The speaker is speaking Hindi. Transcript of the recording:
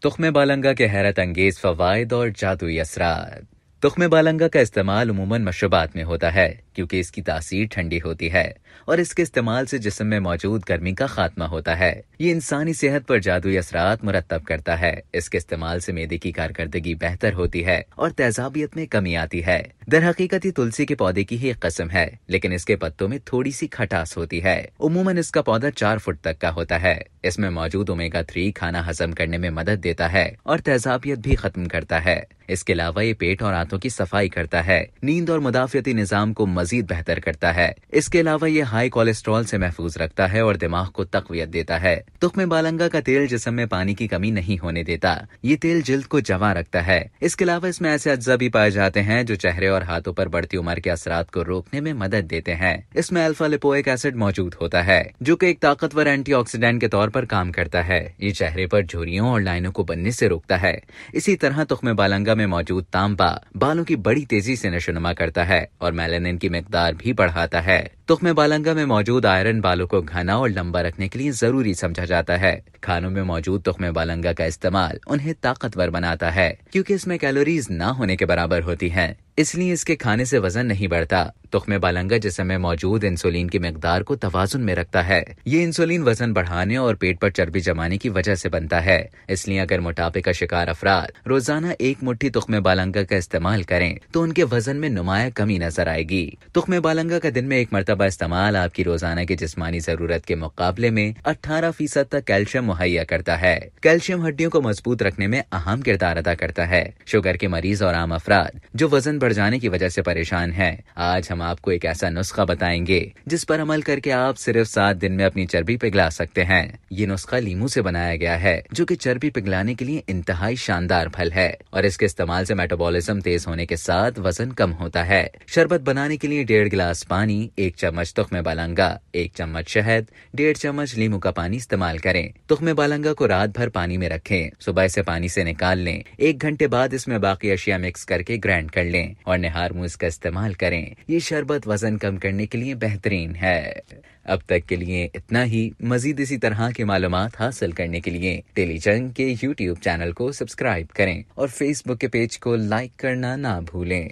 तुख्मे बालंगा के हैरत अंगेज फवाइद और जादुई असरार। तुख्मे बालंगा का इस्तेमाल उमूमन मशरूबात में होता है क्योंकि इसकी तासीर ठंडी होती है और इसके इस्तेमाल से जिस्म में मौजूद गर्मी का खात्मा होता है। ये इंसानी सेहत पर जादुई असरात मुरत्तब करता है। इसके इस्तेमाल से मेदे की कारकर्दगी बेहतर होती है और तेजाबियत में कमी आती है। दर हकीकत ये तुलसी के पौधे की ही एक किस्म है, लेकिन इसके पत्तों में थोड़ी सी खटास होती है। उमूमन इसका पौधा 4 फुट तक का होता है। इसमें मौजूद ओमेगा 3 खाना हजम करने में मदद देता है और तेजाबियत भी खत्म करता है। इसके अलावा ये पेट और आंतों की सफाई करता है, नींद और मुदाफियती निजाम को मजीद बेहतर करता है। इसके अलावा ये हाई कोलेस्ट्रॉल से महफूज रखता है और दिमाग को तकवियत देता है। तुख्मे बालंगा का तेल जिस्म में पानी की कमी नहीं होने देता। ये तेल जिल्द को जवां रखता है। इसके अलावा इसमें ऐसे अज्जा भी पाए जाते हैं जो चेहरे और हाथों पर बढ़ती उम्र के असरात को रोकने में मदद देते हैं। इसमें अल्फा लिपोइक एसिड मौजूद होता है जो कि एक ताकतवर एंटीऑक्सीडेंट के तौर पर काम करता है। ये चेहरे पर झुर्रियों और लाइनों को बनने से रोकता है। इसी तरह तुख्मे बालंगा में मौजूद तांबा बालों की बड़ी तेजी से नशोनुमा करता है और मेलानिन की मिकदार भी बढ़ाता है। तुख्मे बालंगा में मौजूद आयरन बालों को घना और लंबा रखने के लिए जरूरी समझा जाता है। खानों में मौजूद तुख्मे बालंगा का इस्तेमाल उन्हें ताकतवर बनाता है क्योंकि इसमें कैलोरीज ना होने के बराबर होती हैं, इसलिए इसके खाने से वजन नहीं बढ़ता। तुख्मे बालंगा जिस्म में मौजूद इंसुलिन की मिकदार को तवाजुन में रखता है। ये इंसुलिन वजन बढ़ाने और पेट पर चर्बी जमाने की वजह से बनता है। इसलिए अगर मोटापे का शिकार अफराद रोजाना 1 मुट्ठी तुख्मे बालंगा का इस्तेमाल करें तो उनके वजन में नुमाया कमी नजर आएगी। तुख्मे बालंगा का दिन में 1 मरतबा इस्तेमाल आपकी रोजाना की जिस्मानी जरूरत के मुकाबले में 18% तक कैल्शियम मुहैया करता है। कैल्शियम हड्डियों को मजबूत रखने में अहम किरदार अदा करता है। शुगर के मरीज और आम अफराद जो वजन बढ़ जाने की वजह से परेशान हैं, आज हम आपको एक ऐसा नुस्खा बताएंगे जिस पर अमल करके आप सिर्फ 7 दिन में अपनी चर्बी पिघला सकते हैं। ये नुस्खा लीमू से बनाया गया है जो कि चर्बी पिघलाने के लिए इंतहाई शानदार फल है और इसके इस्तेमाल से मेटाबॉलिज्म तेज होने के साथ वजन कम होता है। शरबत बनाने के लिए 1.5 गिलास पानी, 1 चम्मच तुख्मे बालंगा, 1 चम्मच शहद, 1.5 चम्मच लीमू का पानी इस्तेमाल करें। तुख्मे बालंगा को रात भर पानी में रखें, सुबह से पानी से निकाल लें। 1 घंटे बाद इसमें बाकी अशिया मिक्स करके ग्राइंड कर लें और निहार मुंह इसका इस्तेमाल करें। ये शरबत वजन कम करने के लिए बेहतरीन है। अब तक के लिए इतना ही। मजीद इसी तरह की मालूमात हासिल करने के लिए टेलीजंग के YouTube चैनल को सब्सक्राइब करें और Facebook के पेज को लाइक करना ना भूलें।